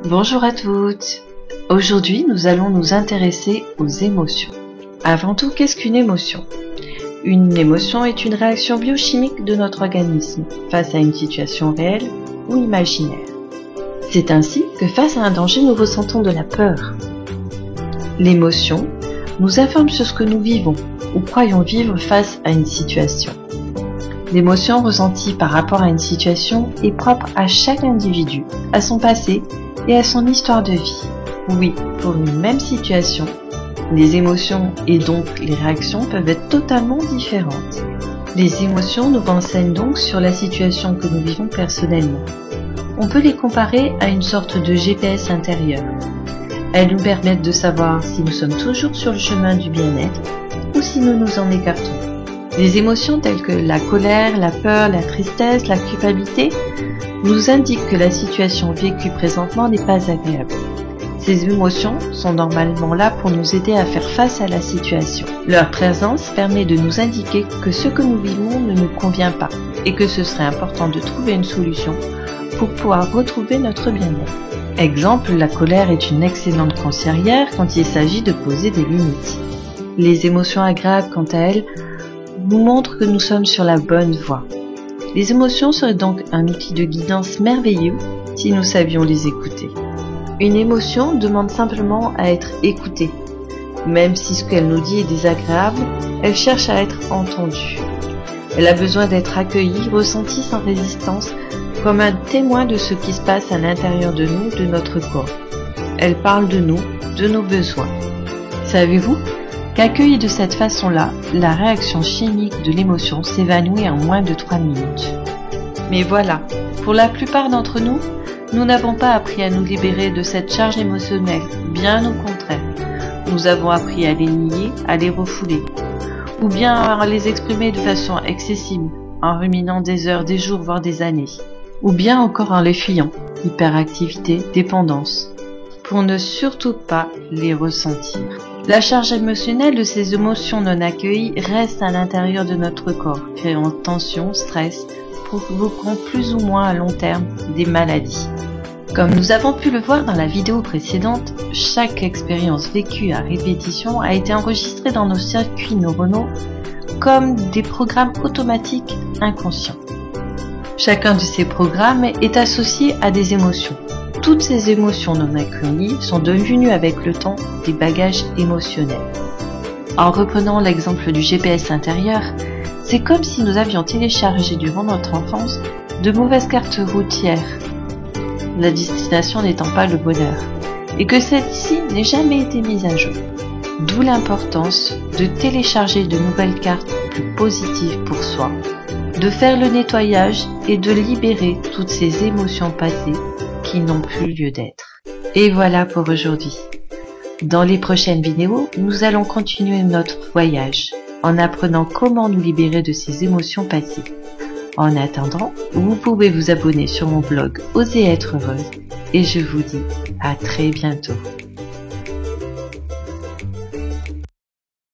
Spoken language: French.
Bonjour à toutes. Aujourd'hui, nous allons nous intéresser aux émotions. Avant tout, qu'est-ce qu'une émotion ? Une émotion est une réaction biochimique de notre organisme face à une situation réelle ou imaginaire. C'est ainsi que face à un danger, nous ressentons de la peur. L'émotion nous informe sur ce que nous vivons ou croyons vivre face à une situation. L'émotion ressentie par rapport à une situation est propre à chaque individu, à son passé et à son histoire de vie. Oui, pour une même situation, les émotions et donc les réactions peuvent être totalement différentes. Les émotions nous renseignent donc sur la situation que nous vivons personnellement. On peut les comparer à une sorte de GPS intérieur. Elles nous permettent de savoir si nous sommes toujours sur le chemin du bien-être ou si nous nous en écartons. Les émotions telles que la colère, la peur, la tristesse, la culpabilité nous indiquent que la situation vécue présentement n'est pas agréable. Ces émotions sont normalement là pour nous aider à faire face à la situation. Leur présence permet de nous indiquer que ce que nous vivons ne nous convient pas et que ce serait important de trouver une solution pour pouvoir retrouver notre bien-être. Exemple, la colère est une excellente conseillère quand il s'agit de poser des limites. Les émotions agréables, quant à elles, nous montrent que nous sommes sur la bonne voie. Les émotions seraient donc un outil de guidance merveilleux si nous savions les écouter. Une émotion demande simplement à être écoutée. Même si ce qu'elle nous dit est désagréable, elle cherche à être entendue. Elle a besoin d'être accueillie, ressentie sans résistance, comme un témoin de ce qui se passe à l'intérieur de nous, de notre corps. Elle parle de nous, de nos besoins. Savez-vous qu'accueillie de cette façon-là, la réaction chimique de l'émotion s'évanouit en moins de 3 minutes. Mais voilà, pour la plupart d'entre nous, nous n'avons pas appris à nous libérer de cette charge émotionnelle, bien au contraire. Nous avons appris à les nier, à les refouler, ou bien à les exprimer de façon excessive, en ruminant des heures, des jours, voire des années, ou bien encore en les fuyant, hyperactivité, dépendance, pour ne surtout pas les ressentir. La charge émotionnelle de ces émotions non accueillies reste à l'intérieur de notre corps, créant tension, stress, provoquant plus ou moins à long terme des maladies. Comme nous avons pu le voir dans la vidéo précédente, chaque expérience vécue à répétition a été enregistrée dans nos circuits neuronaux comme des programmes automatiques inconscients. Chacun de ces programmes est associé à des émotions. Toutes ces émotions non accueillies sont devenues avec le temps des bagages émotionnels. En reprenant l'exemple du GPS intérieur, c'est comme si nous avions téléchargé durant notre enfance de mauvaises cartes routières, la destination n'étant pas le bonheur, et que celle-ci n'ait jamais été mise à jour. D'où l'importance de télécharger de nouvelles cartes plus positives pour soi, de faire le nettoyage et de libérer toutes ces émotions passées qui n'ont plus lieu d'être. Et voilà pour aujourd'hui. Dans les prochaines vidéos, nous allons continuer notre voyage en apprenant comment nous libérer de ces émotions passées. En attendant, vous pouvez vous abonner sur mon blog Osez être heureuse et je vous dis à très bientôt.